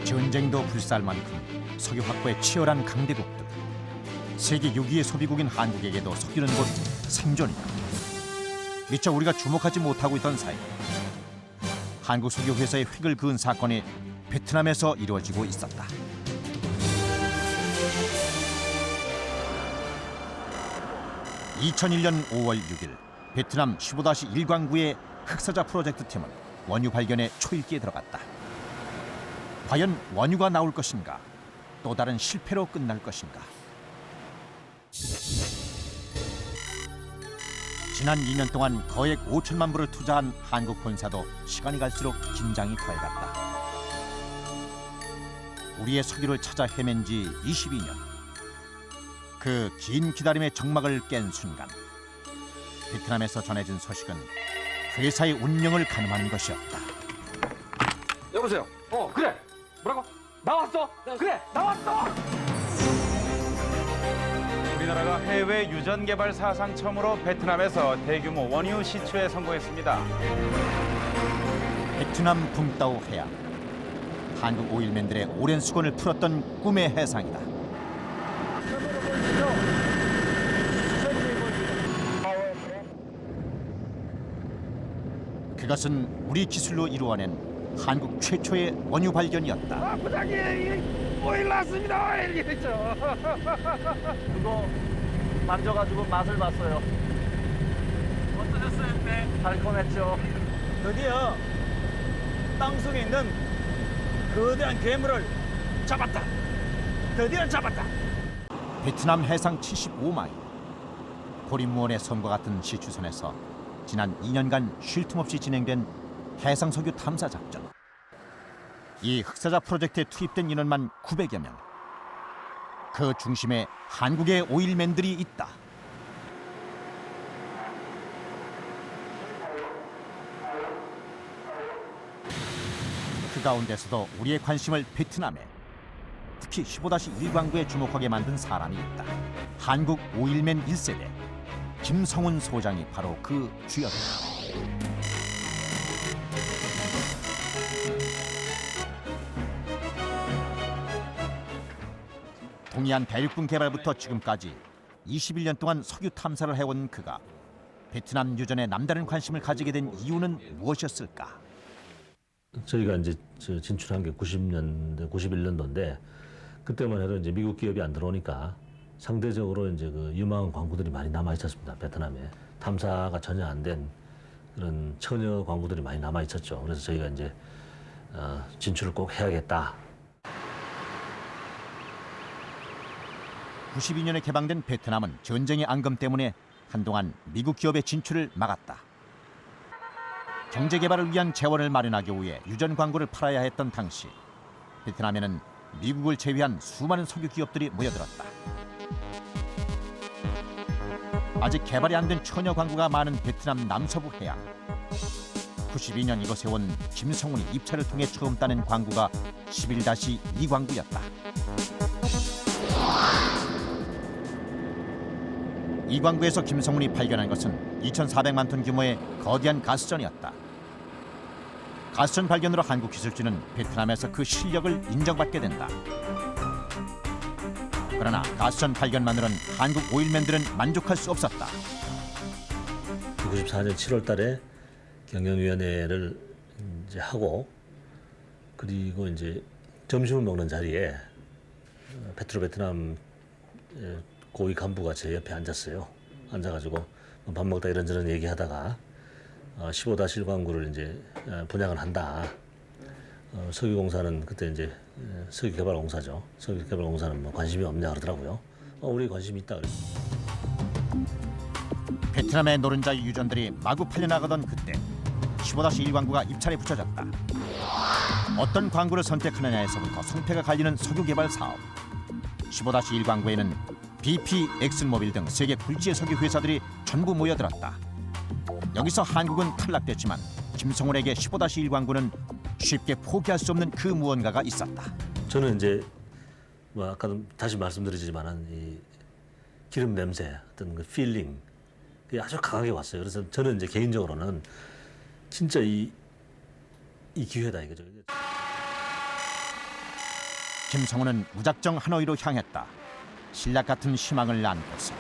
전쟁도 불사할 만큼 석유 확보에 치열한 강대국들. 세계 6위의 소비국인 한국에게도 석유는 곧 생존이다. 미처 우리가 주목하지 못하고 있던 사이 한국 석유 회사의 획을 그은 사건이 베트남에서 이루어지고 있었다. (2001년 5월 6일) 베트남 15-1 광구의 흑사자 프로젝트 팀은 원유 발견에 초읽기에 들어갔다. 과연 원유가 나올 것인가? 또 다른 실패로 끝날 것인가? 지난 2년 동안 거액 5천만 불을 투자한 한국 본사도 시간이 갈수록 긴장이 더해갔다. 우리의 석유를 찾아 헤맨 지 22년. 그 긴 기다림의 정막을 깬 순간 베트남에서 전해진 소식은 회사의 운명을 가늠하는 것이었다. 여보세요. 그래. 뭐라고? 나왔어? 그래, 나왔어. 우리나라가 해외 유전 개발 사상 처음으로 베트남에서 대규모 원유 시추에 성공했습니다. 베트남 붕따오 해안. 한국 오일맨들의 오랜 수건을 풀었던 꿈의 해상이다. 그것은 우리 기술로 이루어낸 한국 최초의 원유 발견이었다. 부장님, 오일 났습니다. 이렇게 됐죠. 그거 만져가지고 맛을 봤어요. 어떠셨어요, 그때? 달콤했죠. 드디어 땅속에 있는 거대한 괴물을 잡았다. 드디어 잡았다. 베트남 해상 75마일. 고립무원의 섬과 같은 시추선에서 지난 2년간 쉴 틈 없이 진행된 해상석유 탐사 작전. 이 흑사자 프로젝트에 투입된 인원만 900여 명. 그 중심에 한국의 오일맨들이 있다. 그 가운데서도 우리의 관심을 베트남에, 특히 15-1 광구에 주목하게 만든 사람이 있다. 한국 오일맨 1세대 김성훈 소장이 바로 그 주역이다. 동해안 대륙분 개발부터 지금까지 21년 동안 석유 탐사를 해온 그가 베트남 유전에 남다른 관심을 가지게 된 이유는 무엇이었을까? 저희가 이제 진출한 게 90년대, 91년도인데 그때만 해도 이제 미국 기업이 안 들어오니까 상대적으로 이제 그 유망한 광구들이 많이 남아 있었습니다. 베트남에 탐사가 전혀 안 된 그런 처녀 광구들이 많이 남아 있었죠. 그래서 저희가 이제 진출을 꼭 해야겠다. 92년에 개방된 베트남은 전쟁의 앙금 때문에 한동안 미국 기업의 진출을 막았다. 경제 개발을 위한 재원을 마련하기 위해 유전 광구를 팔아야 했던 당시 베트남에는 미국을 제외한 수많은 석유 기업들이 모여들었다. 아직 개발이 안 된 처녀 광구가 많은 베트남 남서부 해안. 92년 이곳에 온 김성훈이 입찰을 통해 처음 따낸 광구가 11-2 광구였다. 이 광구에서 김성훈이 발견한 것은 2,400만 톤 규모의 거대한 가스전이었다. 가스전 발견으로 한국 기술진은 베트남에서 그 실력을 인정받게 된다. 그러나 가스전 발견만으로는 한국 오일맨들은 만족할 수 없었다. 94년 7월 달에 경영위원회를 이제 하고 그리고 이제 점심을 먹는 자리에 페트로베트남 고위 간부가 제 옆에 앉았어요. 앉아가지고 밥 먹다 이런저런 얘기하다가 15-1 광구를 이제 분양을 한다. 석유공사는 그때 이제 석유개발공사죠. 석유개발공사는 뭐 관심이 없냐 그러더라고요. 우리 관심이 있다 그랬어요. 베트남의 노른자 유전들이 마구 팔려나가던 그때 15-1 광구가 입찰에 붙여졌다. 어떤 광구를 선택하느냐에서부터 성패가 갈리는 석유 개발 사업. 15-1 광구에는 BP, 엑슨모빌 등 세계 굴지의 석유 회사들이 전부 모여들었다. 여기서 한국은 탈락됐지만 김성훈에게 15-1 광구는 쉽게 포기할 수 없는 그 무언가가 있었다. 저는 이제 뭐 아까도 다시 말씀드리지만은 이 기름 냄새, 어떤 그 필링 그게 아주 강하게 왔어요. 그래서 저는 이제 개인적으로는 진짜 이 기회다 이거죠. 김성훈은 무작정 하노이로 향했다. 신락 같은 희망을 안고서.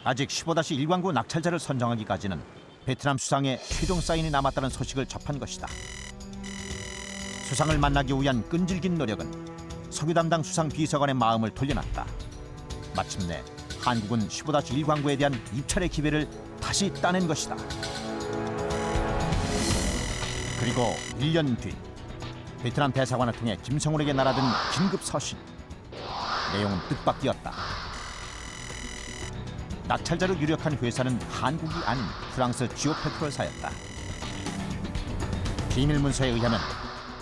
아직 15-1광구 낙찰자를 선정하기까지는 베트남 수상에 최종 사인이 남았다는 소식을 접한 것이다. 수상을 만나기 위한 끈질긴 노력은 석유 담당 수상 비서관의 마음을 돌려놨다. 마침내 한국은 15-1광구에 대한 입찰의 기회를 다시 따낸 것이다. 그리고 1년 뒤 베트남 대사관을 통해 김성훈에게 날아든 긴급 서신. 내용은 뜻밖이었다. 낙찰자로 유력한 회사는 한국이 아닌 프랑스 지오페트롤사였다. 비밀 문서에 의하면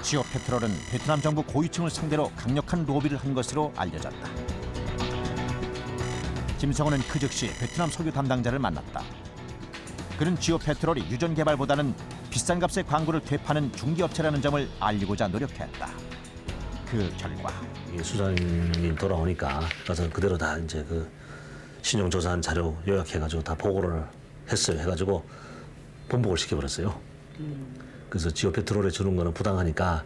지오페트롤은 베트남 정부 고위층을 상대로 강력한 로비를 한 것으로 알려졌다. 김성훈은 그 즉시 베트남 석유 담당자를 만났다. 그는 지오페트롤이 유전 개발보다는 비싼 값의 광고를 되파는 중개업체라는 점을 알리고자 노력했다. 그 결과 이 수장님 돌아오니까 가서 그대로 다 이제 그 신용조사한 자료 요약해가지고 다 보고를 했어요. 해가지고 번복을 시켜버렸어요. 그래서 지오페트롤에 주는 거는 부당하니까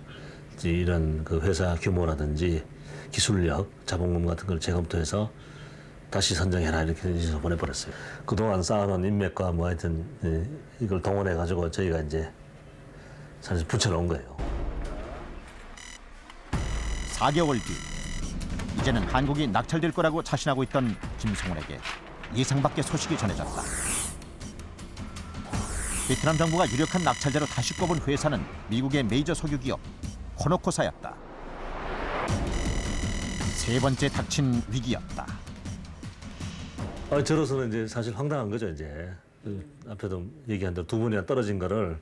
이제 이런 그 회사 규모라든지 기술력, 자본금 같은 걸 재검토해서 다시 선정해라 이렇게 해서 보내버렸어요. 그동안 쌓아놓은 인맥과 뭐 하여튼 이걸 동원해가지고 저희가 이제 사실 붙여놓은 거예요. 4개월 뒤 이제는 한국이 낙찰될 거라고 자신하고 있던 김성훈에게 예상 밖의 소식이 전해졌다. 베트남 정부가 유력한 낙찰자로 다시 꼽은 회사는 미국의 메이저 석유 기업 코노코사였다. 세 번째 닥친 위기였다. 저로서는 이제 사실 황당한 거죠. 이제 그 앞에도 얘기한 대로 두 분이나 떨어진 거를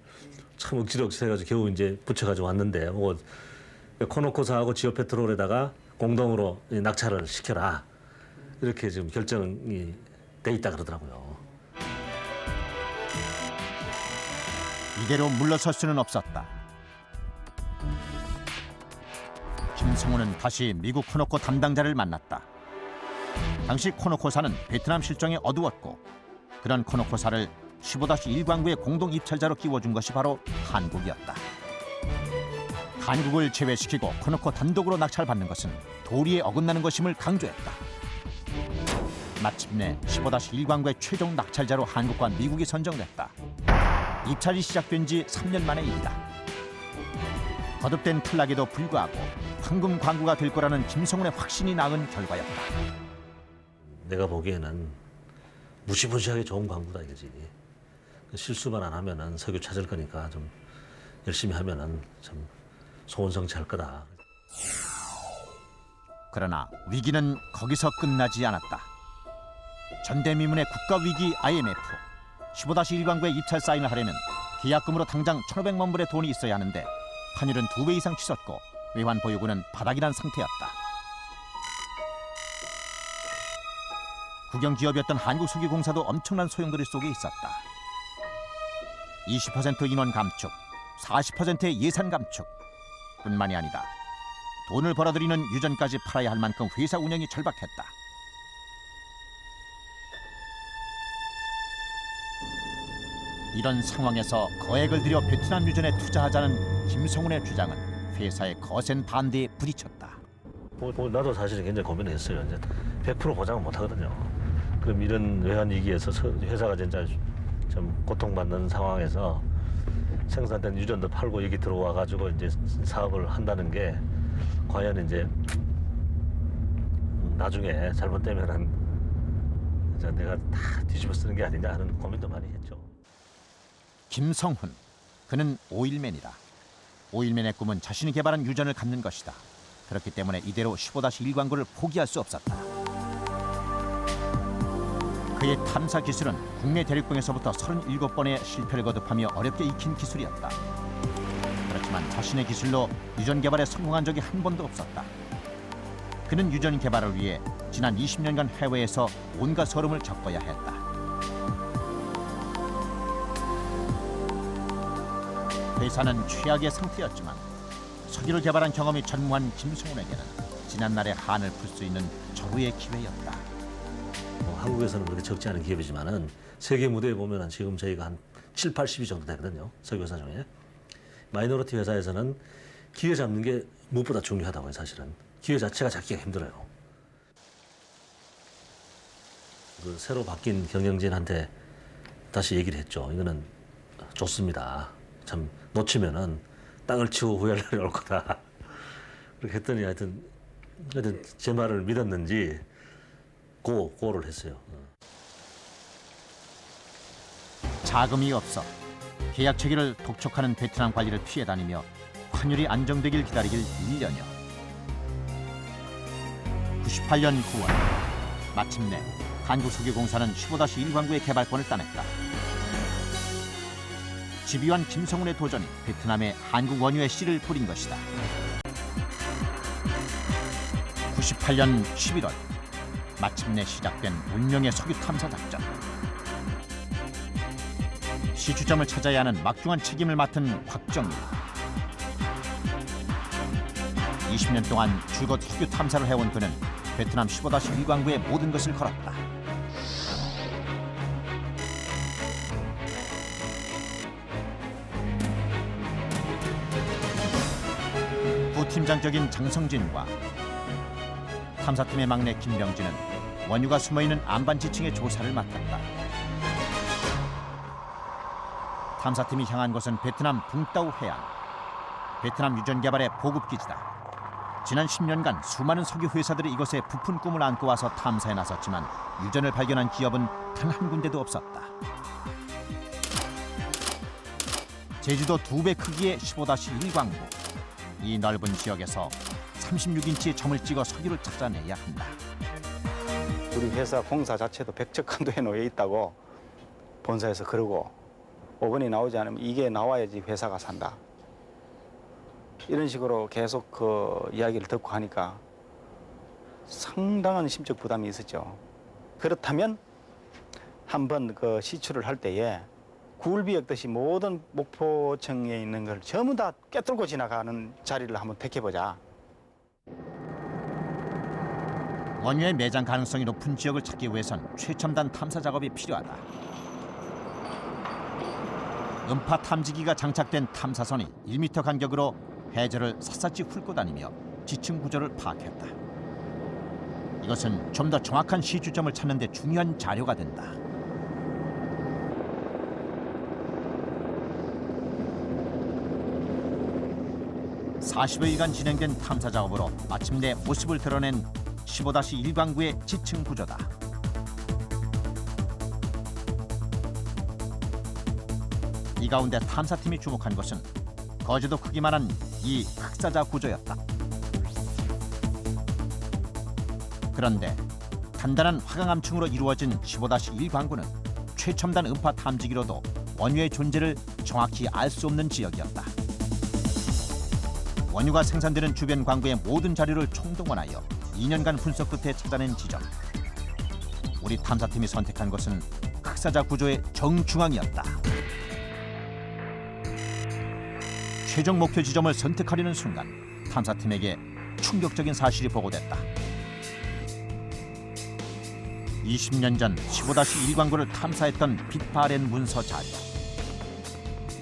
참 억지로 해가지고 겨우 이제 붙여가지고 왔는데 뭐 코노코사하고 지오페트롤에다가 공동으로 낙찰을 시켜라 이렇게 지금 결정이 돼 있다 그러더라고요. 이대로 물러설 수는 없었다. 김성훈은 다시 미국 코노코 담당자를 만났다. 당시 코노코사는 베트남 실정이 어두웠고 그런 코노코사를 15-1광구의 공동 입찰자로 끼워준 것이 바로 한국이었다. 한국을 제외시키고 코노코 단독으로 낙찰받는 것은 도리에 어긋나는 것임을 강조했다. 마침내 15-1광구의 최종 낙찰자로 한국과 미국이 선정됐다. 입찰이 시작된 지 3년 만의 일이다. 거듭된 탈락에도 불구하고 황금 광구가 될 거라는 김성훈의 확신이 낳은 결과였다. 내가 보기에는 무시무시하게 좋은 광고다 이거지. 실수만 안 하면은 석유 찾을 거니까 좀 열심히 하면은 참 소원성취할 거다. 그러나 위기는 거기서 끝나지 않았다. 전대미문의 국가위기 IMF 15-1광구의 입찰 사인을 하려면 계약금으로 당장 1,500만 불의 돈이 있어야 하는데 환율은 2배 이상 치솟고 외환 보유고는 바닥이란 상태였다. 국영기업이었던 한국석유공사도 엄청난 소용돌이 속에 있었다. 20% 인원 감축, 40%의 예산 감축 뿐만이 아니다. 돈을 벌어들이는 유전까지 팔아야 할 만큼 회사 운영이 절박했다. 이런 상황에서 거액을 들여 베트남 유전에 투자하자는 김성훈의 주장은 회사의 거센 반대에 부딪혔다. 나도 사실 굉장히 고민했어요. 이제 100% 보장은 못 하거든요. 그럼 이런 외환 위기에서 회사가 진짜 좀 고통받는 상황에서 생산된 유전도 팔고 여기 들어와 가지고 이제 사업을 한다는 게 과연 이제 나중에 잘못되면은 이제 내가 다 뒤집어 쓰는 게 아니냐 하는 고민도 많이 했죠. 김성훈, 그는 오일맨이다. 오일맨의 꿈은 자신이 개발한 유전을 갖는 것이다. 그렇기 때문에 이대로 15-1광구를 포기할 수 없었다. 그의 탐사 기술은 국내 대륙병에서부터 37번의 실패를 거듭하며 어렵게 익힌 기술이었다. 그렇지만 자신의 기술로 유전 개발에 성공한 적이 한 번도 없었다. 그는 유전 개발을 위해 지난 20년간 해외에서 온갖 서름을 겪어야 했다. 회사는 최악의 상태였지만 석유를 개발한 경험이 전무한 김성훈에게는 지난날의 한을 풀 수 있는 절호의 기회였다. 한국에서는 그렇게 적지 않은 기업이지만은 세계 무대에 보면은 지금 저희가 한 7, 80위 정도 되거든요. 석유회사 중에. 마이너리티 회사에서는 기회 잡는 게 무엇보다 중요하다고요, 사실은. 기회 자체가 잡기가 힘들어요. 그 새로 바뀐 경영진한테 다시 얘기를 했죠. 이거는 좋습니다. 참 놓치면은 땅을 치고 후회할 날이 올 거다. 그렇게 했더니 하여튼 제 말을 믿었는지 고를 했어요. 자금이 없어 계약 체계를 독촉하는 베트남 관리를 피해 다니며 환율이 안정되길 기다리길 1년여. 98년 9월 마침내 한국석유공사는 15-1 광구의 개발권을 따냈다. 집요한 김성훈의 도전이 베트남의 한국 원유의 씨를 뿌린 것이다. 98년 11월 마침내 시작된 운명의 석유 탐사 작전. 시추점을 찾아야 하는 막중한 책임을 맡은 곽정일. 20년 동안 줄곧 석유 탐사를 해온 그는 베트남 15-1 광구의 모든 것을 걸었다. 부팀장적인 장성진과 탐사팀의 막내 김병진은 원유가 숨어있는 안반지층의 조사를 맡았다. 탐사팀이 향한 곳은 베트남 붕따오 해안. 베트남 유전 개발의 보급기지다. 지난 10년간 수많은 석유 회사들이 이곳에 부푼 꿈을 안고 와서 탐사에 나섰지만 유전을 발견한 기업은 단 한 군데도 없었다. 제주도 2배 크기의 15-1 광구. 이 넓은 지역에서 36인치의 점을 찍어 석유를 찾아내야 한다. 우리 회사 공사 자체도 백척간도에 놓여 있다고 본사에서 그러고 5번이 나오지 않으면 이게 나와야지 회사가 산다. 이런 식으로 계속 그 이야기를 듣고 하니까 상당한 심적 부담이 있었죠. 그렇다면 한번 그 시추를 할 때에 굴비역듯이 모든 목포청에 있는 걸 전부 다 꿰뚫고 지나가는 자리를 한번 택해보자. 원유의 매장 가능성이 높은 지역을 찾기 위해선 최첨단 탐사 작업이 필요하다. 음파 탐지기가 장착된 탐사선이 1m 간격으로 해저를 샅샅이 훑고 다니며 지층 구조를 파악했다. 이것은 좀 더 정확한 시추점을 찾는 데 중요한 자료가 된다. (40여일간) 진행된 탐사 작업으로 마침내 모습을 드러낸 15-1 광구의 지층 구조다. 이 가운데 탐사팀이 주목한 것은 거제도 크기만한 이 흑사자 구조였다. 그런데 단단한 화강암층으로 이루어진 15-1 광구는 최첨단 음파 탐지기로도 원유의 존재를 정확히 알 수 없는 지역이었다. 원유가 생산되는 주변 광구의 모든 자료를 총동원하여 2년간 분석 끝에 찾아낸 지점. 우리 탐사팀이 선택한 것은 흑사자 구조의 정중앙이었다. 최종 목표 지점을 선택하려는 순간 탐사팀에게 충격적인 사실이 보고됐다. 20년 전 15-1 광구를 탐사했던 빅파렌 문서 자료.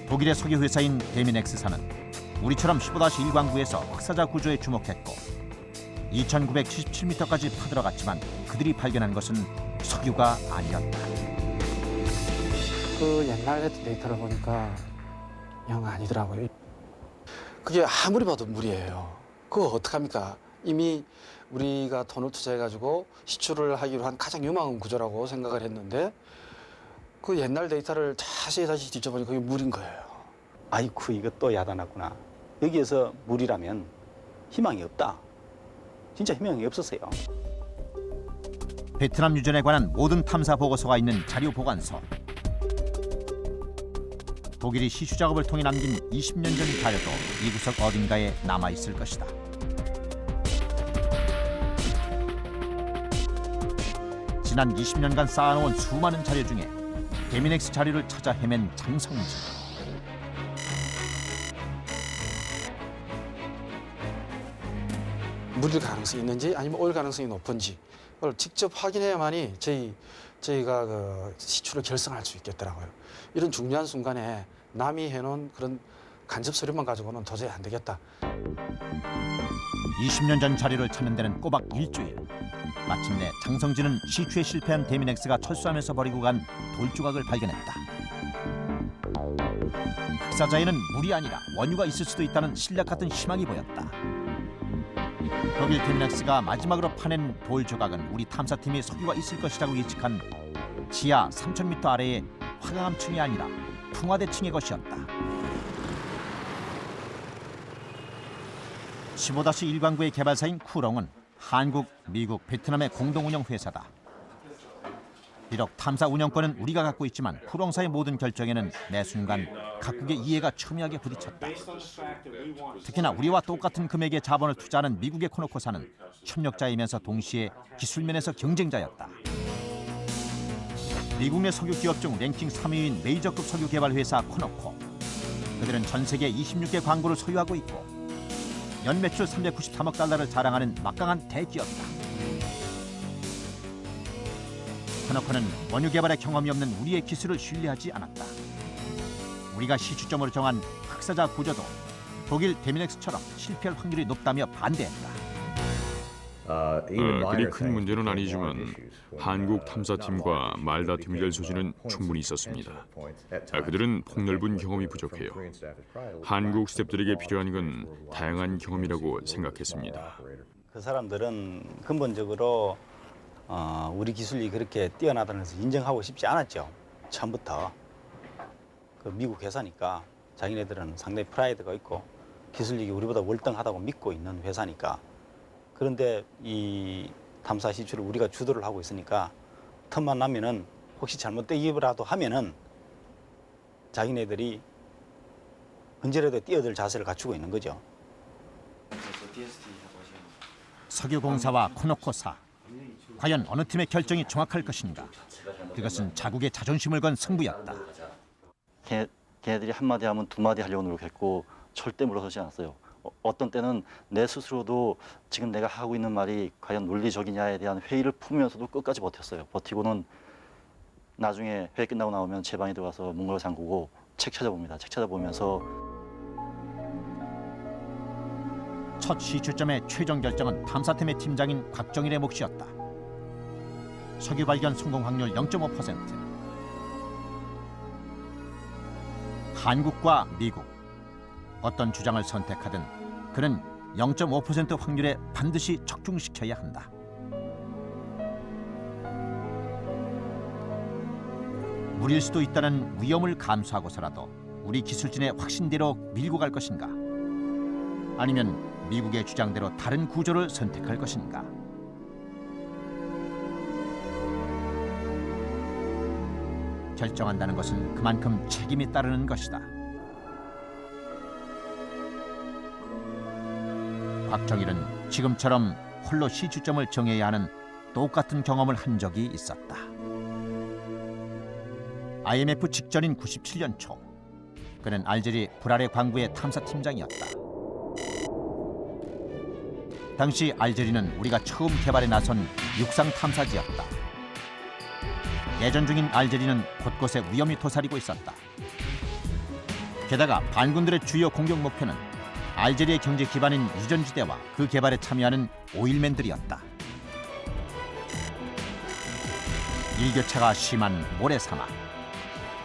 독일의 석유 회사인 데미넥스사는 우리처럼 15-1 광구에서 흑사자 구조에 주목했고 2977m까지 파들어갔지만 그들이 발견한 것은 석유가 아니었다. 그 옛날 데이터를 보니까 영 아니더라고요. 그게 아무리 봐도 무리예요. 그거 어떡합니까? 이미 우리가 돈을 투자해가지고 시추를 하기로 한 가장 유망한 구조라고 생각을 했는데 그 옛날 데이터를 자세히 다시 뒤져보니 그게 무리인 거예요. 아이쿠 이거 또 야단났구나. 여기에서 물이라면 희망이 없다. 진짜 희망이 없었어요. 베트남 유전에 관한 모든 탐사 보고서가 있는 자료 보관소. 독일이 시추 작업을 통해 남긴 20년 전 자료도 이 구석 어딘가에 남아 있을 것이다. 지난 20년간 쌓아놓은 수많은 자료 중에 데미넥스 자료를 찾아 헤맨 장성진. 물일 가능성이 있는지 아니면 올 가능성이 높은지 그걸 직접 확인해야만이 저희가 그 시추를 결정할 수 있겠더라고요. 이런 중요한 순간에 남이 해놓은 그런 간접 서류만 가지고는 도저히 안 되겠다. 20년 전 자리를 찾는 데는 꼬박 일주일. 마침내 장성진은 시추에 실패한 데미넥스가 철수하면서 버리고 간 돌조각을 발견했다. 흑사자에는 물이 아니라 원유가 있을 수도 있다는 신략 같은 희망이 보였다. 독일 데미넥스가 마지막으로 파낸 돌조각은 우리 탐사팀이 석유가 있을 것이라고 예측한 지하 3,000m 아래의 화강암층이 아니라 풍화대층의 것이었다. 15-1광구의 개발사인 쿠롱은 한국, 미국, 베트남의 공동 운영 회사다. 비록 탐사 운영권은 우리가 갖고 있지만 쿠롱사의 모든 결정에는 매 순간 각국의 이해가 첨예하게 부딪혔다. 특히나 우리와 똑같은 금액의 자본을 투자하는 미국의 코노코사는 협력자이면서 동시에 기술면에서 경쟁자였다. 미국 내 석유 기업 중 랭킹 3위인 메이저급 석유 개발 회사 코노코. 그들은 전 세계 26개 광구를 소유하고 있고 연 매출 393억 달러를 자랑하는 막강한 대기업이다. 코노코는 원유 개발에 경험이 없는 우리의 기술을 신뢰하지 않았다. 우리가 시추점으로 정한 흑사자 구조도 독일 데미넥스처럼 실패할 확률이 높다며 반대했다. 그리 큰 문제는 아니지만 한국 탐사팀과 말다툼이 될 소지는 충분히 있었습니다. 그들은 폭넓은 경험이 부족해요. 한국 스태프들에게 필요한 건 다양한 경험이라고 생각했습니다. 그 사람들은 근본적으로 우리 기술이 그렇게 뛰어나다는 것을 인정하고 싶지 않았죠. 처음부터. 그 미국 회사니까 자기네들은 상당히 프라이드가 있고 기술력이 우리보다 월등하다고 믿고 있는 회사니까. 그런데 이 탐사 시추를 우리가 주도를 하고 있으니까 틈만 나면은 혹시 잘못되기라도 하면은 자기네들이 언제라도 뛰어들 자세를 갖추고 있는 거죠. 석유공사와 코노코사. 과연 어느 팀의 결정이 정확할 것인가? 그것은 자국의 자존심을 건 승부였다. 걔네들이 한마디 하면 두마디 하려고 노력했고 절대 물러서지 않았어요. 어떤 때는 내 스스로도 지금 내가 하고 있는 말이 과연 논리적이냐에 대한 회의를 품으면서도 끝까지 버텼어요. 버티고는 나중에 회의 끝나고 나오면 제 방에 들어가서 문을 잠그고 책 찾아봅니다. 책 찾아보면서 첫 시추점의 최종 결정은 탐사팀의 팀장인 곽정일의 몫이었다. 석유 발견 성공 확률 0.5%. 한국과 미국. 어떤 주장을 선택하든 그는 0.5% 확률에 반드시 적중시켜야 한다. 무리일 수도 있다는 위험을 감수하고서라도 우리 기술진의 확신대로 밀고 갈 것인가? 아니면 미국의 주장대로 다른 구조를 선택할 것인가? 결정한다는 것은 그만큼 책임이 따르는 것이다. 곽정일은 지금처럼 홀로 시추점을 정해야 하는 똑같은 경험을 한 적이 있었다. IMF 직전인 97년 초, 그는 알제리 브라레 광구의 탐사팀장이었다. 당시 알제리는 우리가 처음 개발에 나선 육상 탐사지였다. 예전 중인 알제리는 곳곳에 위험이 도사리고 있었다. 게다가 반군들의 주요 공격 목표는 알제리의 경제 기반인 유전지대와 그 개발에 참여하는 오일맨들이었다. 일교차가 심한 모래사막.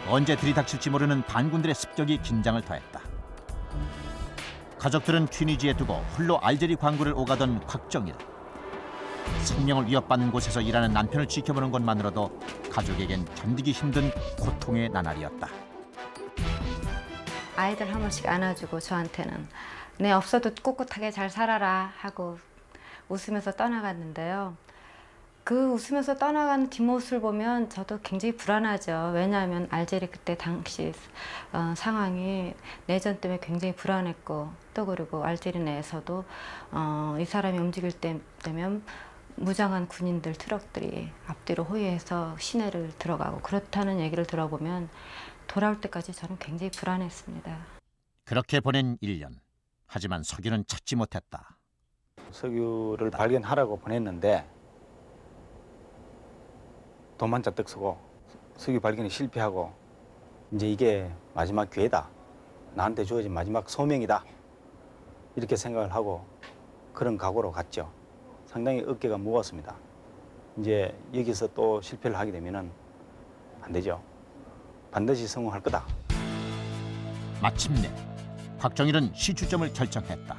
언제 들이닥칠지 모르는 반군들의 습격이 긴장을 더했다. 가족들은 튀니지에 두고 홀로 알제리 광구를 오가던 곽정일. 생명을 위협받는 곳에서 일하는 남편을 지켜보는 것만으로도 가족에겐 견디기 힘든 고통의 나날이었다. 아이들 한 번씩 안아주고 저한테는 내 없어도 꿋꿋하게 잘 살아라 하고 웃으면서 떠나갔는데요. 그 웃으면서 떠나가는 뒷모습을 보면 저도 굉장히 불안하죠. 왜냐하면 알제리 그때 당시 상황이 내전 때문에 굉장히 불안했고 또 그리고 알제리 내에서도 이 사람이 움직일 때면 무장한 군인들 트럭들이 앞뒤로 호위해서 시내를 들어가고 그렇다는 얘기를 들어보면 돌아올 때까지 저는 굉장히 불안했습니다. 그렇게 보낸 1년. 하지만 석유는 찾지 못했다. 석유를 발견하라고 보냈는데 돈만 잔뜩 쓰고 석유 발견에 실패하고 이제 이게 마지막 기회다. 나한테 주어진 마지막 소명이다. 이렇게 생각을 하고 그런 각오로 갔죠. 상당히 어깨가 무거웠습니다. 이제 여기서 또 실패를 하게 되면은 안 되죠. 반드시 성공할 거다. 마침내 곽정일은 시추점을 결정했다.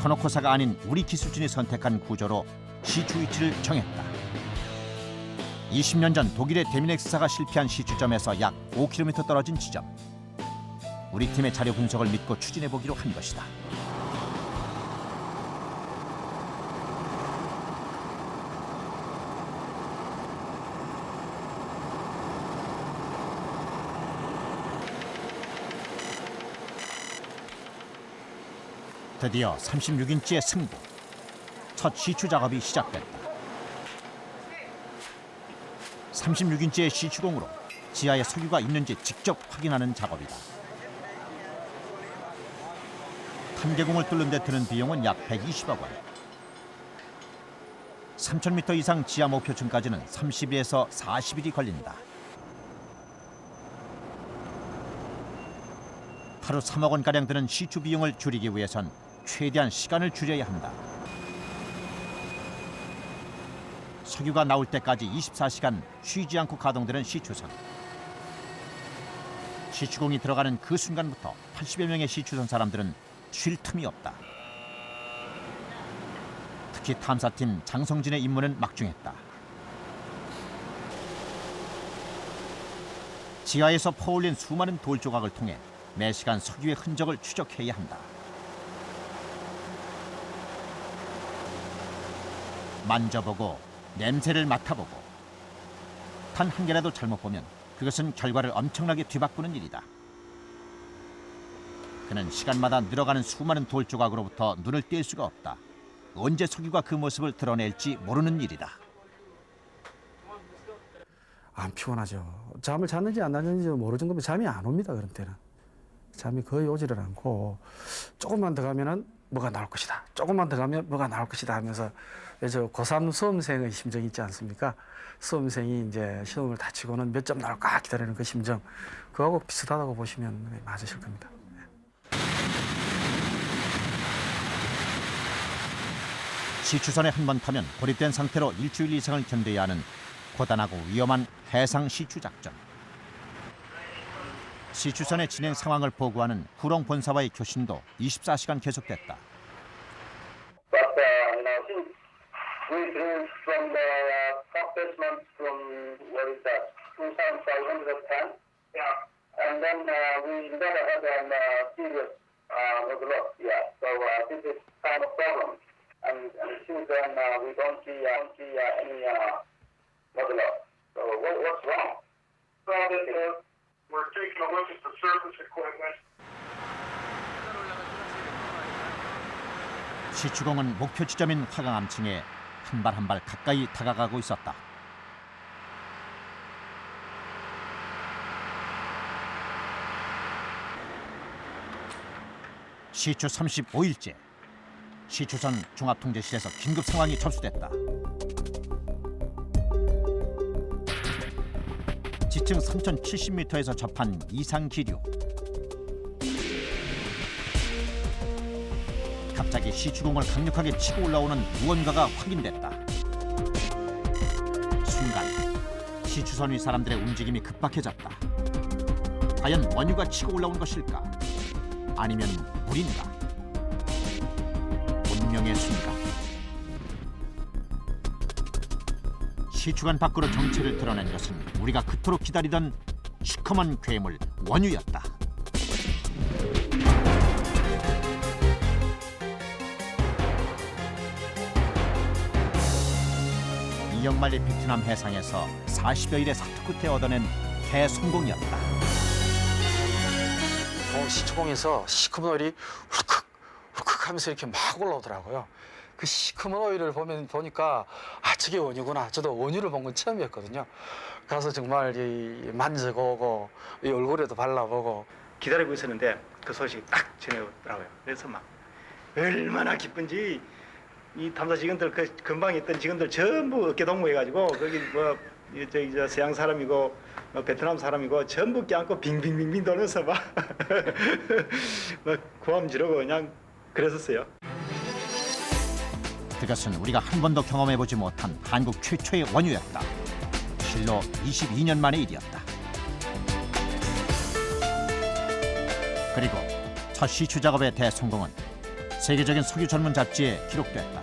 코노코사가 아닌 우리 기술진이 선택한 구조로 시추 위치를 정했다. 20년 전 독일의 데미넥스사가 실패한 시추점에서 약 5km 떨어진 지점. 우리 팀의 자료 분석을 믿고 추진해보기로 한 것이다. 드디어 36인치의 승부. 첫 시추 작업이 시작됐다. 36인치의 시추공으로 지하에 석유가 있는지 직접 확인하는 작업이다. 탄계공을 뚫는 데 드는 비용은 약 120억 원. 3,000m 이상 지하 목표층까지는 30일에서 40일이 걸린다. 하루 3억 원가량 드는 시추 비용을 줄이기 위해선 최대한 시간을 줄여야 한다. 석유가 나올 때까지 24시간 쉬지 않고 가동되는 시추선. 시추공이 들어가는 그 순간부터 80여 명의 시추선 사람들은 쉴 틈이 없다. 특히 탐사팀 장성진의 임무는 막중했다. 지하에서 퍼올린 수많은 돌 조각을 통해 매시간 석유의 흔적을 추적해야 한다. 만져보고 냄새를 맡아보고 단 한 개라도 잘못 보면 그것은 결과를 엄청나게 뒤바꾸는 일이다. 그는 시간마다 늘어가는 수많은 돌 조각으로부터 눈을 뗄 수가 없다. 언제 석유가 그 모습을 드러낼지 모르는 일이다. 안 피곤하죠. 잠을 잤는지 안 잤는지 모를 정도면 잠이 안 옵니다. 그런 때는. 잠이 거의 오지를 않고 조금만 더 가면은 뭐가 나올 것이다. 조금만 더 가면 뭐가 나올 것이다 하면서 저 고3 수험생의 심정이 있지 않습니까? 수험생이 이제 시험을 다 치고는 몇 점 나올까 기다리는 그 심정, 그거하고 비슷하다고 보시면 맞으실 겁니다. 시추선에 한 번 타면 고립된 상태로 일주일 이상을 견뎌야 하는 고단하고 위험한 해상 시추 작전. 시추선의 진행 상황을 보고하는 구롱 본사와의 교신도 24시간 계속됐다. We drew from the top basement from what is that 2,510. Yeah. And then we never had a serious overlook. Yeah. So this is kind of problem. And since then we don't see any overlook. So what's wrong? Well, we're taking a look at the surface equipment. 시추공은 목표 지점인 화강암층에 한 발 한 발 가까이 다가가고 있었다. 시추 35일째. 시추선 종합통제실에서 긴급 상황이 접수됐다. 지층 3,070m에서 접한 이상 기류. 갑자기 시추공을 강력하게 치고 올라오는 무언가가 확인됐다. 순간 시추선 위 사람들의 움직임이 급박해졌다. 과연 원유가 치고 올라온 것일까? 아니면 물인가? 운명의 순간. 시추관 밖으로 정체를 드러낸 것은 우리가 그토록 기다리던 시커먼 괴물 원유였다. 이역만리 베트남 해상에서 40여 일의 사투 끝에 얻어낸 대성공이었다. 시추공에서 시커먼 오일이 훌컥 하면서 이렇게 막 올라오더라고요. 그 시커먼 오일을 보니까 저게 원유구나. 저도 원유를 본 건 처음이었거든요. 가서 정말 만져보고 이 얼굴에도 발라보고 기다리고 있었는데 그 소식이 딱 전해오더라고요. 그래서 막 얼마나 기쁜지 이 탐사 직원들 그 근방에 있던 직원들 전부 어깨동무해가지고 거기 뭐 저 서양 사람이고 베트남 사람이고 전부 껴안고 빙빙빙빙 돌면서 막 고함 지르고 그냥 그랬었어요. 그것은 우리가 한 번도 경험해보지 못한 한국 최초의 원유였다. 실로 22년 만의 일이었다. 그리고 첫 시추 작업의 대성공은 세계적인 석유 전문 잡지에 기록됐다.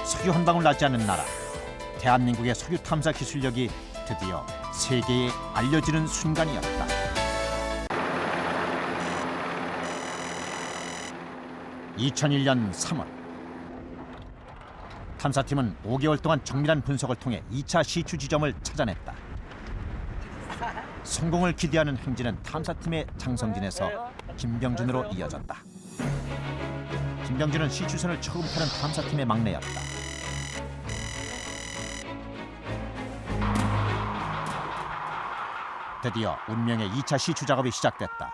석유 한 방울 나지 않는 나라, 대한민국의 석유 탐사 기술력이 드디어 세계에 알려지는 순간이었다. (2001년 3월) 탐사팀은 5개월 동안 정밀한 분석을 통해 2차 시추 지점을 찾아냈다. 성공을 기대하는 행진은 탐사팀의 장성진에서 김병준으로 이어졌다. 김병준은 시추선을 처음 타는 탐사팀의 막내였다. 드디어 운명의 2차 시추 작업이 시작됐다.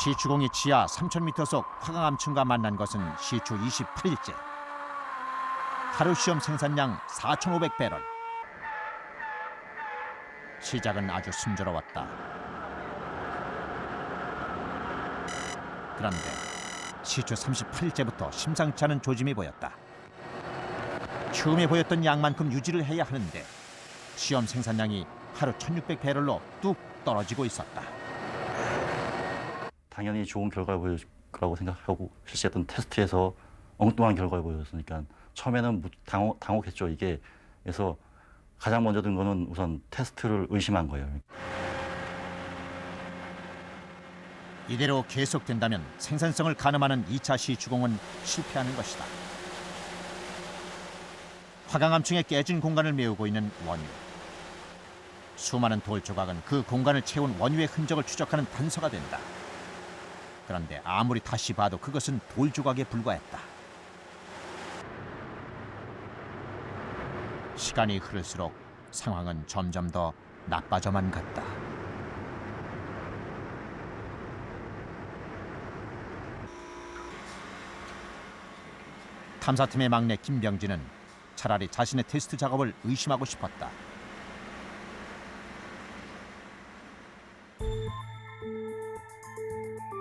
시추공이 지하 3,000m 속 화강암층과 만난 것은 시추 28일째. 하루 시험 생산량 4,500배럴. 시작은 아주 순조로웠다. 그런데 시추 38일째부터 심상치 않은 조짐이 보였다. 처음에 보였던 양만큼 유지를 해야 하는데 시험 생산량이 하루 1,600배럴로 뚝 떨어지고 있었다. 당연히 좋은 결과를 보여줄 거라고 생각하고 실시했던 테스트에서 엉뚱한 결과를 보여줬으니까 처음에는 당혹했죠. 이게 그래서 가장 먼저 든 거는 우선 테스트를 의심한 거예요. 이대로 계속된다면 생산성을 가늠하는 2차 시추공은 실패하는 것이다. 화강암층에 깨진 공간을 메우고 있는 원유. 수많은 돌 조각은 그 공간을 채운 원유의 흔적을 추적하는 단서가 된다. 그런데 아무리 다시 봐도 그것은 돌 조각에 불과했다. 시간이 흐를수록 상황은 점점 더 나빠져만 갔다. 탐사팀의 막내 김병진은 차라리 자신의 테스트 작업을 의심하고 싶었다.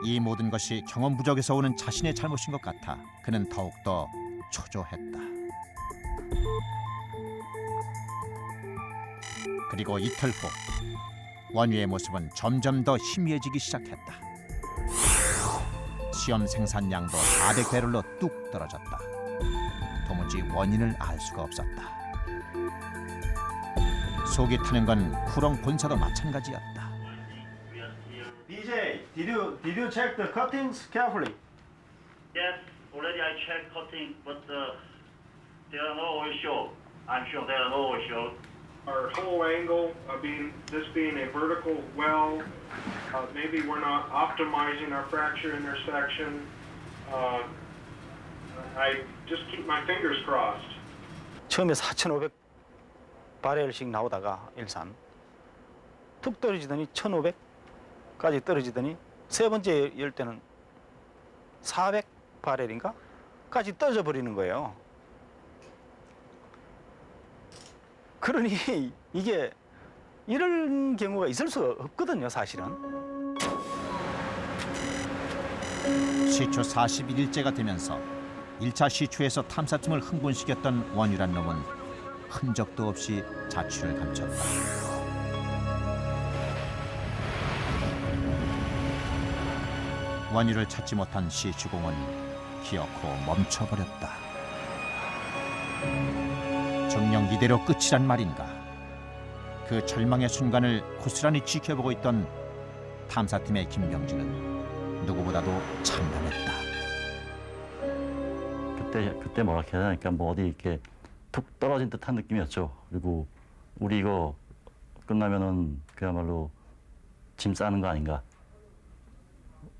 이 모든 것이 경험 부족에서 오는 자신의 잘못인 것 같아 그는 더욱더 초조했다. 그리고 이틀 후 원유의 모습은 점점 더 희미해지기 시작했다. 시험 생산량도 400배럴로 뚝 떨어졌다. 도무지 원인을 알 수가 없었다. 속이 타는 건 쿠렁 본사도 마찬가지였다. DJ, did you check the cuttings carefully? Yes, already I checked cutting, but there are no oil show. I'm sure there are no oil show. Our whole angle, this being a vertical well, maybe we're not optimizing our fracture intersection. I just keep my fingers crossed. 처음에 4,500바렐씩 나오다가 일산 툭 떨어지더니 1,500까지 떨어지더니 세 번째 열 때는 400바렐인가까지 떨어져 버리는 거예요. 그러니 이게 이런 경우가 있을 수가 없거든요, 사실은. 시추 41일째가 되면서 1차 시추에서 탐사팀을 흥분시켰던 원유란 놈은 흔적도 없이 자취를 감췄다. 원유를 찾지 못한 시추공은 기어코 멈춰버렸다. 정녕 이대로 끝이란 말인가? 그 절망의 순간을 고스란히 지켜보고 있던 탐사팀의 김병진은 누구보다도 참담했다. 그때 뭐라 해야 되나? 그러니까 뭐 어디 이렇게 툭 떨어진 듯한 느낌이었죠. 그리고 우리 이거 끝나면은 그야말로 짐 싸는 거 아닌가?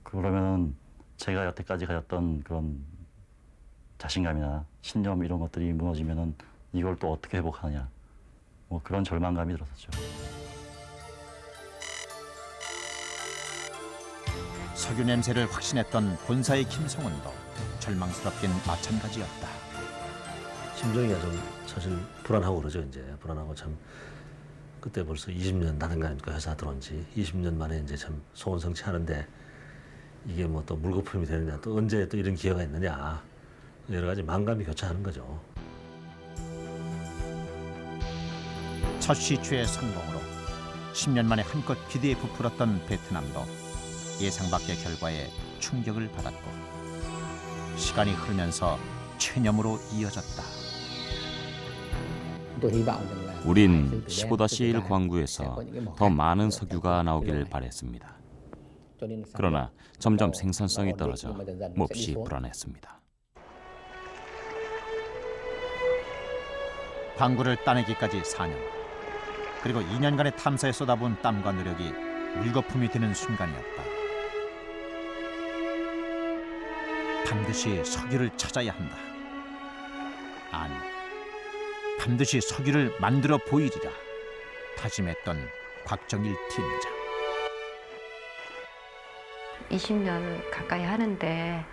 그러면은 제가 여태까지 가졌던 그런 자신감이나 신념 이런 것들이 무너지면은 이걸 또 어떻게 회복하느냐? 뭐 그런 절망감이 들었었죠. 석유 냄새를 확신했던 본사의 김성원도 절망스럽긴 마찬가지였다. 심정이 좀 사실 불안하고 그러죠. 이제 불안하고 참 그때 벌써 20년 나든가 회사 들어온 지 20년 만에 이제 참 소원성취 하는데 이게 뭐 또 물거품이 되느냐, 또 언제 또 이런 기회가 있느냐, 여러 가지 만감이 교차하는 거죠. 첫 시추의 성공으로 10년 만에 한껏 기대에 부풀었던 베트남도 예상 밖의 결과에 충격을 받았고 시간이 흐르면서 체념으로 이어졌다. 우린 15-1 광구에서 더 많은 석유가 나오기를 바랬습니다. 그러나 점점 생산성이 떨어져 몹시 불안했습니다. 광구를 따내기까지 4년, 그리고 2년간의 탐사에 쏟아부은 땀과 노력이 물거품이 되는 순간이었다. 반드시 석유를 찾아야 한다. 아니, 반드시 석유를 만들어 보이리라 다짐했던 곽정일 팀장. 20년 가까이 하는데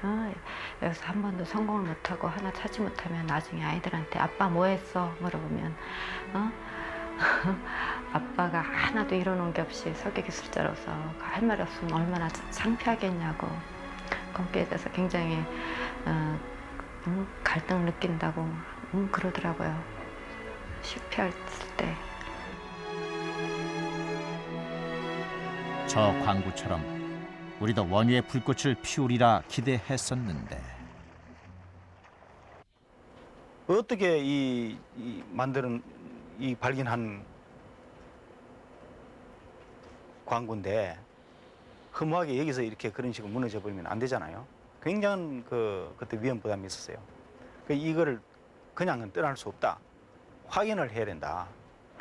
여기서 한 번도 성공을 못하고 하나 찾지 못하면 나중에 아이들한테 아빠 뭐 했어? 물어보면 아빠가 하나도 이뤄놓은 게 없이 설계기술자로서 할 말 없으면 얼마나 창피하겠냐고 거기에 대해서 굉장히 갈등을 느낀다고 그러더라고요. 실패했을 때. 저 광구처럼 우리도 원유의 불꽃을 피우리라 기대했었는데 어떻게 이 만드는 이 발견한 광구인데 허무하게 여기서 이렇게 그런 식으로 무너져 버리면 안 되잖아요. 굉장한 그때 위험 부담이 있었어요. 이거를 그냥은 떠날 수 없다. 확인을 해야 된다.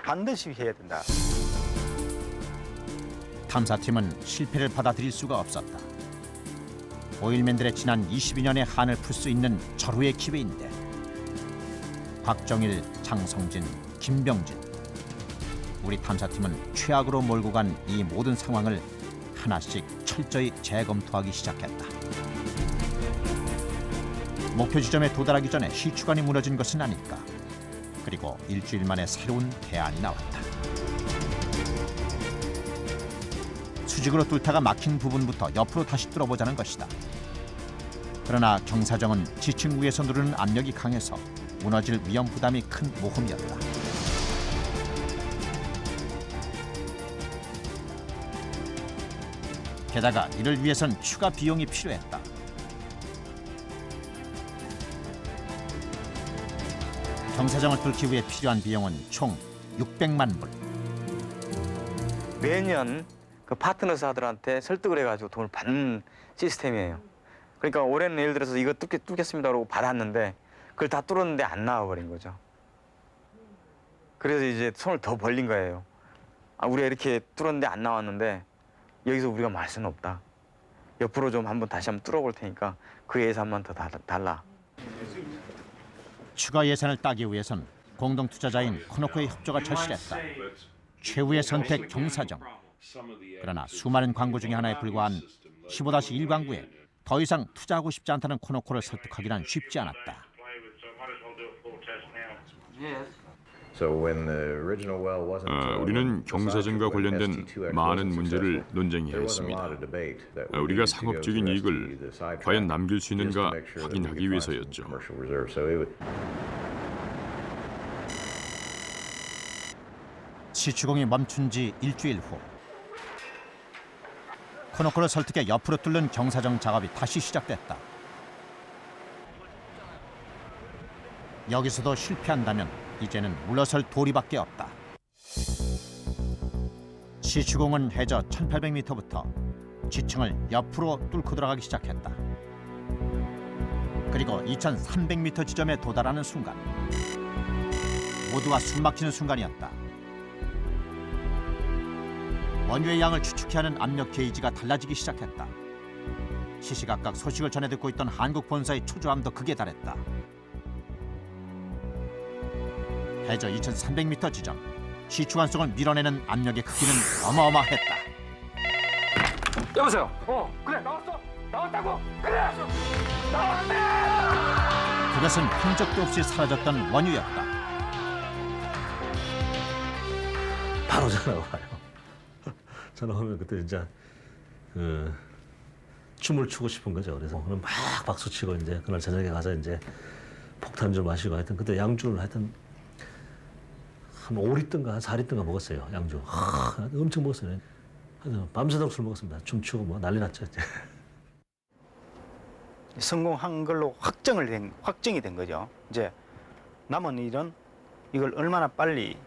반드시 해야 된다. 탐사팀은 실패를 받아들일 수가 없었다. 오일맨들의 지난 22년의 한을 풀 수 있는 절호의 기회인데 곽정일, 장성진, 김병진 우리 탐사팀은 최악으로 몰고 간 이 모든 상황을 하나씩 철저히 재검토하기 시작했다. 목표 지점에 도달하기 전에 시추관이 무너진 것은 아닐까. 그리고 일주일 만에 새로운 대안이 나왔다. 수직으로 뚫다가 막힌 부분부터 옆으로 다시 뚫어보자는 것이다. 그러나 경사정은 지층 위에서 누르는 압력이 강해서 무너질 위험 부담이 큰 모험이었다. 게다가 이를 위해선 추가 비용이 필요했다. 경사정을 뚫기 위해 필요한 비용은 총 600만 불. 매년 그 파트너사들한테 설득을 해가지고 돈을 받는 시스템이에요. 그러니까 올해는 예를 들어서 이거 뚫겠습니다 그러고 받았는데 그걸 다 뚫었는데 안 나와버린 거죠. 그래서 이제 손을 더 벌린 거예요. 우리가 이렇게 뚫었는데 안 나왔는데 여기서 우리가 말 수는 없다. 옆으로 좀 다시 한번 뚫어볼 테니까 그 예산만 더 달라. 추가 예산을 따기 위해선 공동투자자인 코노코의 협조가 절실했다. 최후의 선택 경사정. 그러나 수많은 광구 중에 하나에 불과한 15-1 광구에 더 이상 투자하고 싶지 않다는 코노코를 설득하기란 쉽지 않았다. 우리는 경사진과 관련된 많은 문제를 논쟁해야 했습니다. 우리가 상업적인 이익을 과연 남길 수 있는가 확인하기 위해서였죠. 시추공이 멈춘 지 일주일 후 코노코를 설득해 옆으로 뚫는 경사정 작업이 다시 시작됐다. 여기서도 실패한다면 이제는 물러설 도리밖에 없다. 시추공은 해저 1800m부터 지층을 옆으로 뚫고 들어가기 시작했다. 그리고 2300m 지점에 도달하는 순간 모두가 숨막히는 순간이었다. 원유의 양을 추측해 하는 압력 게이지가 달라지기 시작했다. 시시각각 소식을 전해 듣고 있던 한국 본사의 초조함도 극에 달했다. 해저 2300m 지점, 시추관 속을 밀어내는 압력의 크기는 어마어마했다. 여보세요. 그래 나왔어. 나왔다고. 그래 나왔네. 그것은 흔적도 없이 사라졌던 원유였다. 바로 전화가 와요. 전화 오면 그때 진짜 춤을 추고 싶은 거죠. 그래서 오늘 막 박수 치고 이제 그날 저녁에 가서 이제 폭탄주 마시고 하여튼 그때 양주를 하여튼 한 5리터인가 한 4리터인가 먹었어요. 양주. 엄청 먹었어요. 하여튼 밤새도록 술 먹었습니다. 춤추고 뭐 난리 났죠. 이제. 성공한 걸로 확정이 된 거죠. 이제 남은 일은 이걸 얼마나 빨리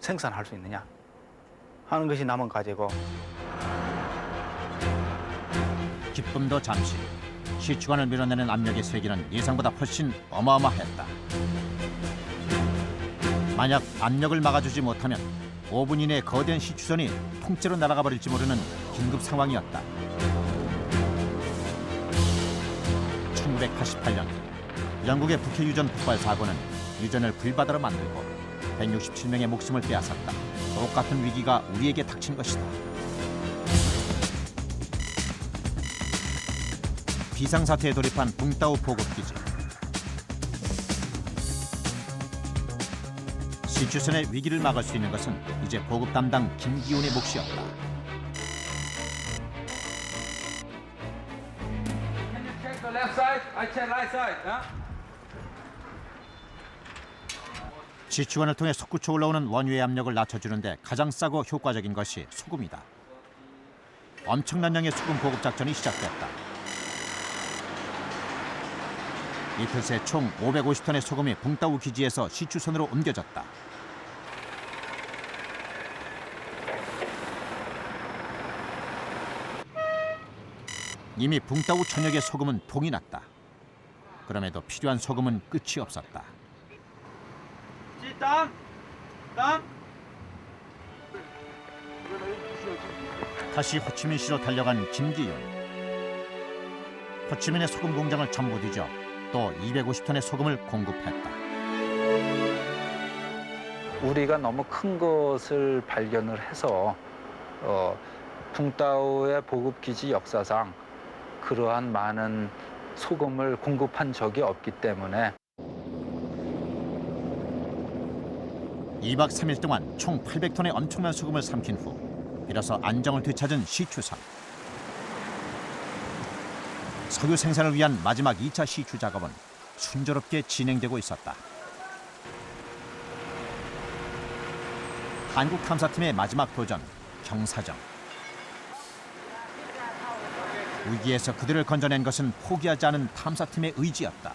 생산할 수 있느냐 하는 것이 남은 과제고. 기쁨도 잠시. 시추관을 밀어내는 압력의 세기는 예상보다 훨씬 어마어마했다. 만약 압력을 막아주지 못하면 5분 이내 거대한 시추선이 통째로 날아가 버릴지 모르는 긴급 상황이었다. 1988년 영국의 북해 유전 폭발 사고는 유전을 불바다로 만들고 167명의 목숨을 빼앗았다. 똑같은 위기가 우리에게 닥친 것이다. 비상사태에 돌입한 붕따오 보급기지. 시추선의 위기를 막을 수 있는 것은 이제 보급 담당 김기훈의 몫이었다. 시추관을 통해 솟구쳐 올라오는 원유의 압력을 낮춰주는데 가장 싸고 효과적인 것이 소금이다. 엄청난 양의 소금 보급 작전이 시작됐다. 이틀 새 총 550톤의 소금이 붕따오 기지에서 시추선으로 옮겨졌다. 이미 붕따오 전역의 소금은 동이 났다. 그럼에도 필요한 소금은 끝이 없었다. 다시 호치민시로 달려간 김기윤. 호치민의 소금 공장을 전부 뒤져 또 250톤의 소금을 공급했다. 우리가 너무 큰 것을 발견을 해서 붕따오의 보급기지 역사상 그러한 많은 소금을 공급한 적이 없기 때문에 2박 3일 동안 총 800톤의 엄청난 소금을 삼킨 후 비로소 안정을 되찾은 시추선. 석유 생산을 위한 마지막 2차 시추 작업은 순조롭게 진행되고 있었다. 한국 탐사팀의 마지막 도전, 경사정. 위기에서 그들을 건져낸 것은 포기하지 않은 탐사팀의 의지였다.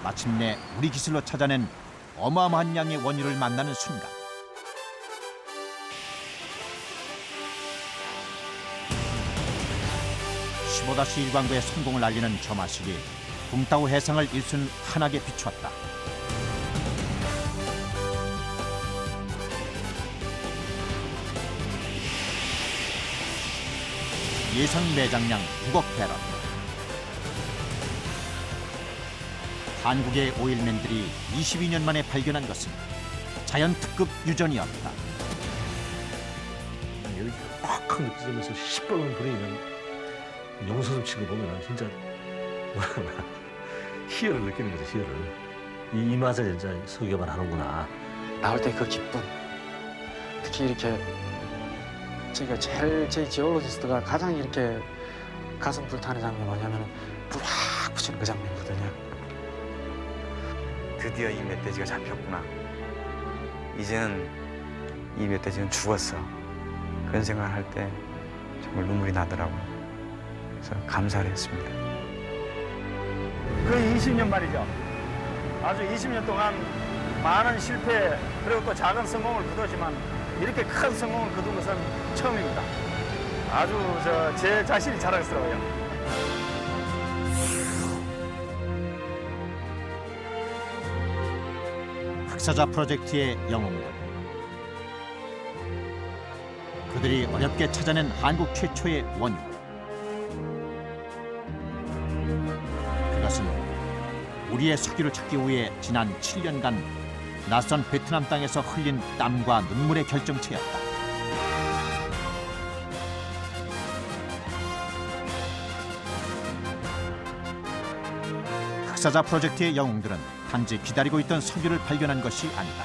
마침내 우리 기술로 찾아낸 어마어마한 양의 원유를 만나는 순간. (15-1) 광구의 성공을 알리는 저 마식이 붕따오 해상을 일순 환하게 비추었다. 예상 매장량 6억 배럴. 한국의 오일맨들이 22년 만에 발견한 것은 자연 특급 유전이었다. 여기 꽉 느껴지면서 시뻘건 불이 그냥 용서좀 치고 보면 진짜 뭐랄까 희열을 느끼는 거죠. 희열을. 이 맛을 진짜 석유개발 하는구나. 나올 때 그 기쁨, 특히 이렇게 제가 제일 제 지올로지스트가 가장 이렇게 가슴 불타는 장면이 뭐냐면 불 확 붙이는 그 장면이거든요. 드디어 이 멧돼지가 잡혔구나. 이제는 이 멧돼지는 죽었어. 그런 생각을 할 때 정말 눈물이 나더라고요. 그래서 감사를 했습니다. 그 20년 말이죠. 아주 20년 동안 많은 실패 그리고 또 작은 성공을 거두었지만 이렇게 큰 성공을 거둔 것은 처음입니다. 아주 제 자신이 자랑스러워요. 흑사자 프로젝트의 영웅들. 그들이 어렵게 찾아낸 한국 최초의 원유. 그것은 우리의 석유를 찾기 위해 지난 7년간 낯선 베트남 땅에서 흘린 땀과 눈물의 결정체였다. 역사자 프로젝트의 영웅들은 단지 기다리고 있던 석유를 발견한 것이 아니다.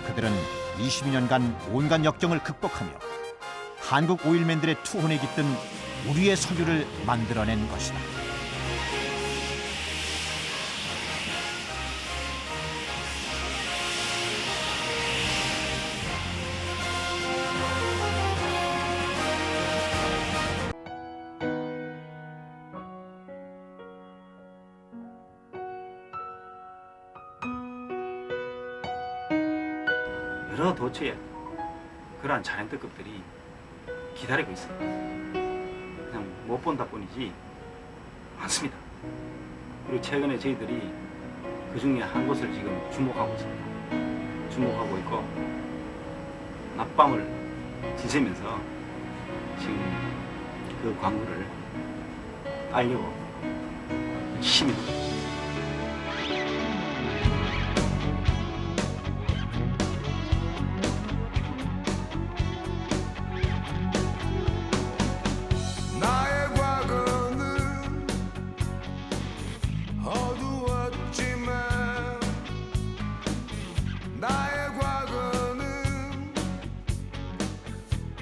그들은 22년간 온갖 역경을 극복하며 한국 오일맨들의 투혼에 깃든 우리의 석유를 만들어낸 것이다. 여러 도처에 그러한 자연특급들이 기다리고 있습니다. 그냥 못 본다 뿐이지 많습니다. 그리고 최근에 저희들이 그 중에 한 곳을 지금 주목하고 있습니다. 주목하고 있고 낮밤을 지새면서 지금 그 광물을 따려고 열심히 노력하고 있습니다. 나의 과거는 어두웠지만 나의 과거는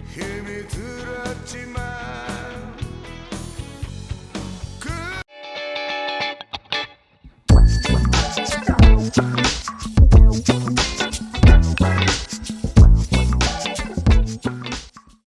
힘이 들었지만